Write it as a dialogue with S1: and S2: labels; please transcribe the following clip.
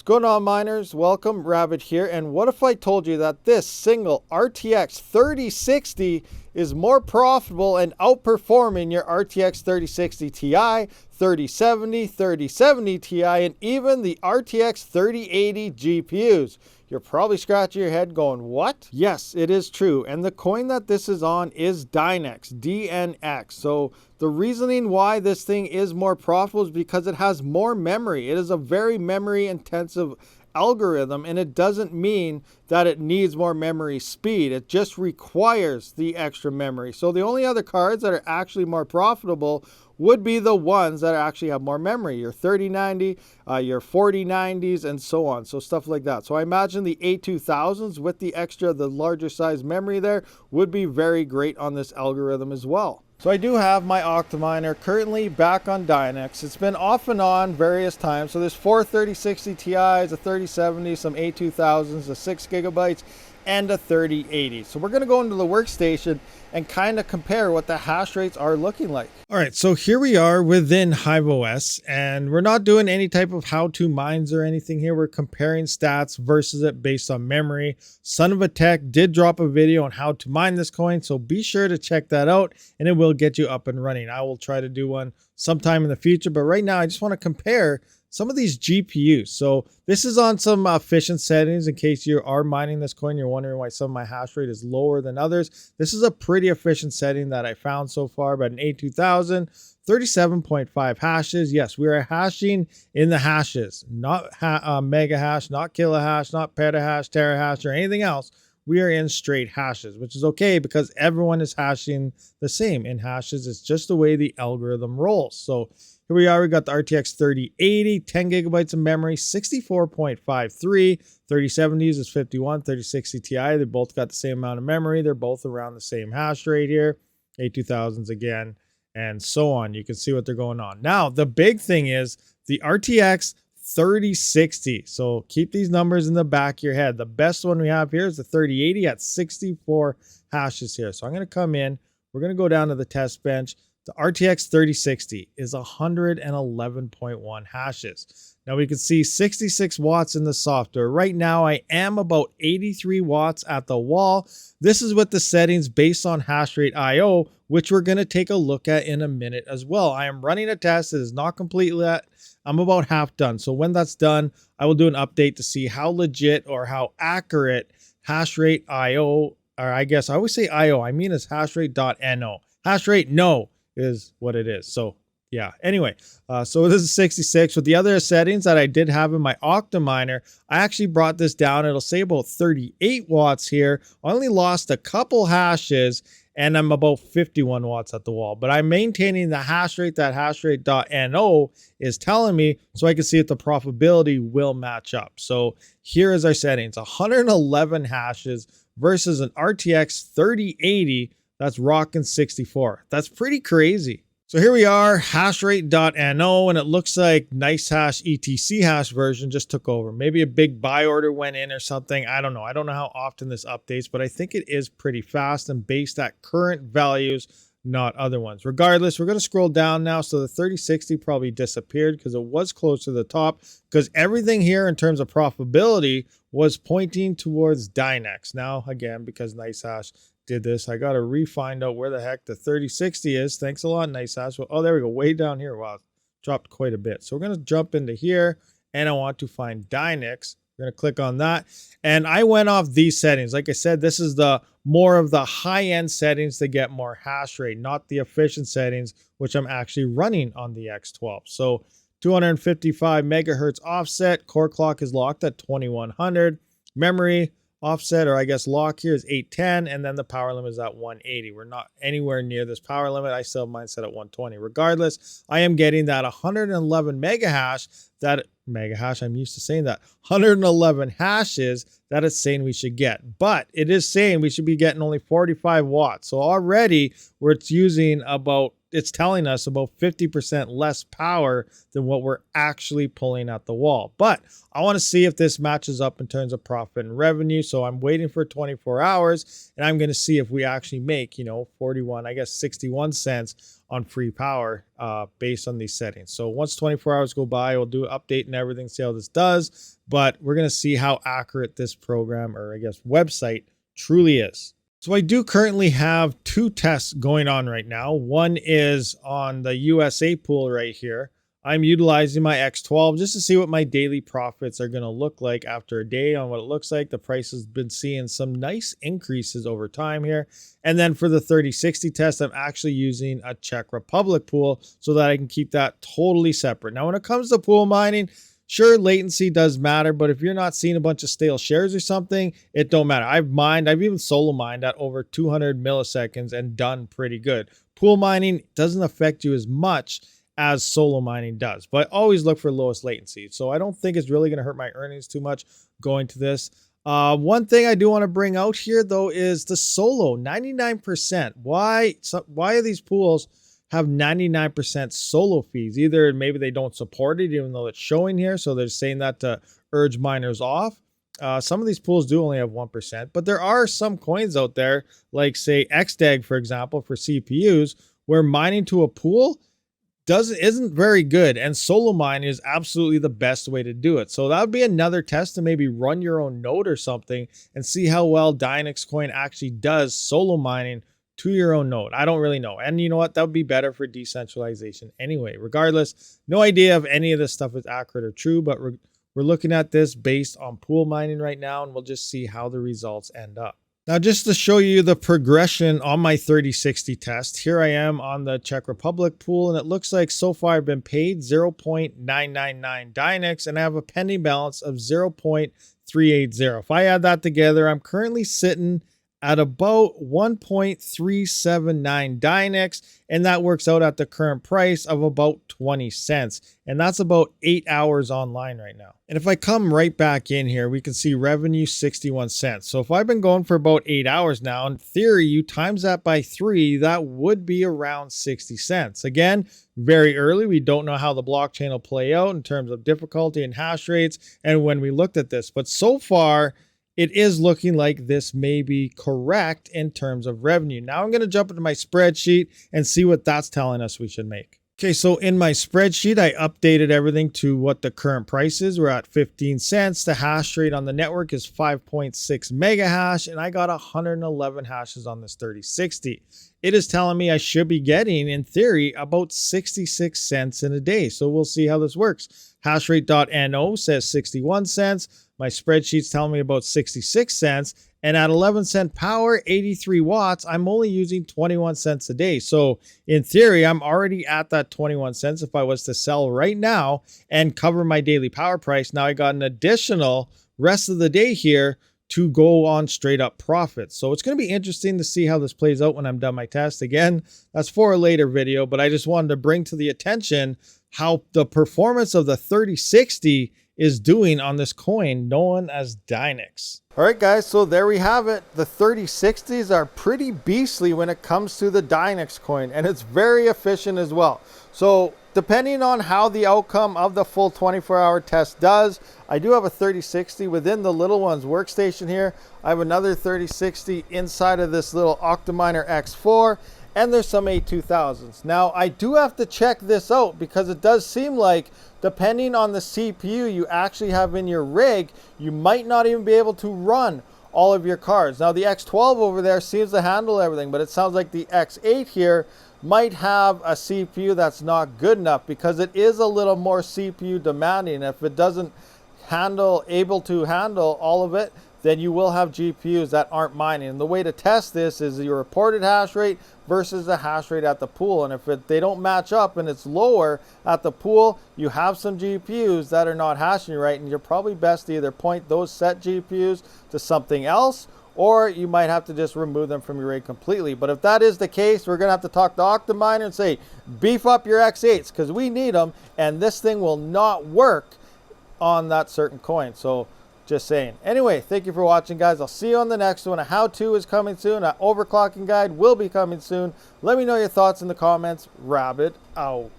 S1: going on, miners? Welcome, Rabid here. And what if I told you that this single RTX 3060 is more profitable and outperforming your RTX 3060 Ti, 3070, 3070 Ti, and even the RTX 3080 GPUs? You're probably scratching your head going, what? Yes, it is true. And the coin that this is on is Dynex, DNX. So the reasoning why this thing is more profitable is because it has more memory. It is a very memory intensive algorithm, and it doesn't mean that it needs more memory speed. It just requires the extra memory. So the only other cards that are actually more profitable would be the ones that actually have more memory, your 3090, your 4090s, and so on. So stuff like that. So I imagine the A2000s with the extra, the larger size memory there would be very great on this algorithm as well. So I do have my OCTOMINER currently back on Dynex. It's been off and on various times. So there's 4 3060 Ti's, a 3070, some A2000s, a 6 gigabytes, and a 3080. So we're going to go into the workstation and kind of compare what the hash rates are looking like. All right, so here we are within HiveOS, and we're not doing any type of how-to mines or anything here. We're comparing stats versus it based on memory. Son of a Tech did drop a video on how to mine this coin, so be sure to check that out, and it will get you up and running. I will try to do one sometime in the future, but right now I just want to compare some of these GPUs. So this is on some efficient settings in case you are mining this coin. You're wondering why some of my hash rate is lower than others. This is a pretty efficient setting that I found so far, but an A2000, 37.5 hashes. Yes, we are hashing in the hashes, not mega hash, not kilohash, not petahash, terahash, or anything else. We are in straight hashes, which is okay because everyone is hashing the same in hashes. It's just the way the algorithm rolls. So here we are, we got the RTX 3080, 10 gigabytes of memory, 64.53, 3070s is 51, 3060 Ti, they both got the same amount of memory. They're both around the same hash rate here, A2000s again, and so on. You can see what they're going on. Now, the big thing is the RTX 3060. So keep these numbers in the back of your head. The best one we have here is the 3080 at 64 hashes here. So I'm going to come in, we're going to go down to the test bench. The RTX 3060 is 111.1 hashes. Now we can see 66 watts in the software. Right now I am about 83 watts at the wall. This is with the settings based on hash rate IO, which we're going to take a look at in a minute as well. I am running a test. It is not complete yet. I'm about half done. So when that's done, I will do an update to see how legit or how accurate hash rate IO, or I guess I always say IO, I mean it's hash rate.no. Hash rate no is what it is. So yeah, anyway, so this is 66. With the other settings that I did have in my OCTOMINER, I actually brought this down. It'll say about 38 watts here. I only lost a couple hashes and I'm about 51 watts at the wall, but I'm maintaining the hash rate that hash rate.no is telling me, so I can see if the profitability will match up. So here is our settings, 111 hashes versus an RTX 3080 that's rocking 64. That's pretty crazy. So here we are, hashrate.no, and it looks like NiceHash ETC hash version just took over. Maybe a big buy order went in or something. I don't know. I don't know how often this updates, but I think it is pretty fast and based at current values, not other ones. Regardless, we're going to scroll down now. So the 3060 probably disappeared because it was close to the top, because everything here in terms of profitability was pointing towards Dynex. Now, again, because NiceHash did this, I got to find out where the heck the 3060 is. Thanks a lot, NiceHash. Oh, there we go, way down here. Wow, dropped quite a bit. So we're going to jump into here, and I want to find Dynex. We're going to click on that, and I went off these settings. Like I said, this is the more of the high-end settings to get more hash rate, not the efficient settings, which I'm actually running on the X12. So 255 megahertz offset, core clock is locked at 2100, memory offset, or I guess lock here, is 810, and then the power limit is at 180. We're not anywhere near this power limit. I still have mine set at 120. Regardless, I am getting that 111 mega hash, I'm used to saying that, 111 hashes that it's saying we should get. But it is saying we should be getting only 45 watts. So already we're using about it's telling us about 50% less power than what we're actually pulling at the wall. But I want to see if this matches up in terms of profit and revenue. So I'm waiting for 24 hours and I'm going to see if we actually make, 41, I guess 61 cents on free power based on these settings. So once 24 hours go by, we'll do an update and everything, see how this does. But we're going to see how accurate this program, or I guess website, truly is. So I do currently have two tests going on right now. One is on the USA pool right here. I'm utilizing my X12 just to see what my daily profits are going to look like after a day on what it looks like. The price has been seeing some nice increases over time here. And then for the 3060 test, I'm actually using a Czech Republic pool so that I can keep that totally separate. Now, when it comes to pool mining, sure, latency does matter, but if you're not seeing a bunch of stale shares or something, it don't matter. I've even solo mined at over 200 milliseconds and done pretty good. Pool mining doesn't affect you as much as solo mining does, but always look for lowest latency. So I don't think it's really going to hurt my earnings too much going to this. One thing I do want to bring out here though is the solo 99%. Why are these pools have 99% solo fees? Either maybe they don't support it even though it's showing here, so they're saying that to urge miners off. Some of these pools do only have 1%, but there are some coins out there like say XDAG, for example, for CPUs, where mining to a pool isn't very good, and solo mine is absolutely the best way to do it. So that would be another test to maybe run your own node or something and see how well Dynex coin actually does solo mining to your own node. I don't really know. And you know what? That would be better for decentralization anyway. Regardless, no idea if any of this stuff is accurate or true, but we're looking at this based on pool mining right now, and we'll just see how the results end up. Now, just to show you the progression on my 3060 test, here I am on the Czech Republic pool, and it looks like so far I've been paid 0.999 Dynex, and I have a pending balance of 0.380. If I add that together, I'm currently sitting at about 1.379 Dynex, and that works out at the current price of about 20 cents. And that's about 8 hours online right now. And if I come right back in here, we can see revenue 61 cents. So if I've been going for about 8 hours now, in theory, you times that by 3, that would be around 60 cents. Again, very early. We don't know how the blockchain will play out in terms of difficulty and hash rates and when we looked at this. But so far, it is looking like this may be correct in terms of revenue. Now I'm going to jump into my spreadsheet and see what that's telling us we should make. Okay, so in my spreadsheet, I updated everything to what the current price is. We're at 15 cents. The hash rate on the network is 5.6 mega hash, and I got 111 hashes on this 3060. It is telling me I should be getting, in theory, about 66 cents in a day. So we'll see how this works. Hashrate.no says 61 cents. My spreadsheet's telling me about 66 cents. And at 11 cent power, 83 watts, I'm only using 21 cents a day. So in theory, I'm already at that 21 cents if I was to sell right now and cover my daily power price. Now I got an additional rest of the day here to go on straight up profits. So it's going to be interesting to see how this plays out when I'm done my test. Again, that's for a later video, but I just wanted to bring to the attention how the performance of the 3060 is doing on this coin known as Dynex. All right, guys, so there we have it. The 3060s are pretty beastly when it comes to the Dynex coin, and it's very efficient as well. So depending on how the outcome of the full 24-hour test does, I do have a 3060 within the little one's workstation here. I have another 3060 inside of this little OCTOMINER X4, and there's some A2000s. Now, I do have to check this out because it does seem like depending on the CPU you actually have in your rig, you might not even be able to run all of your cards. Now, the X12 over there seems to handle everything, but it sounds like the X8 here might have a CPU that's not good enough because it is a little more CPU demanding. If it doesn't able to handle all of it, then you will have GPUs that aren't mining. And the way to test this is your reported hash rate versus the hash rate at the pool. And if they don't match up and it's lower at the pool, you have some GPUs that are not hashing right, and you're probably best to either point those set GPUs to something else, or you might have to just remove them from your rig completely. But if that is the case, we're gonna have to talk to OCTOMINER and say, beef up your X8s because we need them, and this thing will not work on that certain coin. So Just saying. Anyway, thank you for watching, guys. I'll see you on the next one. A how-to is coming soon. An overclocking guide will be coming soon. Let me know your thoughts in the comments. Rabid out.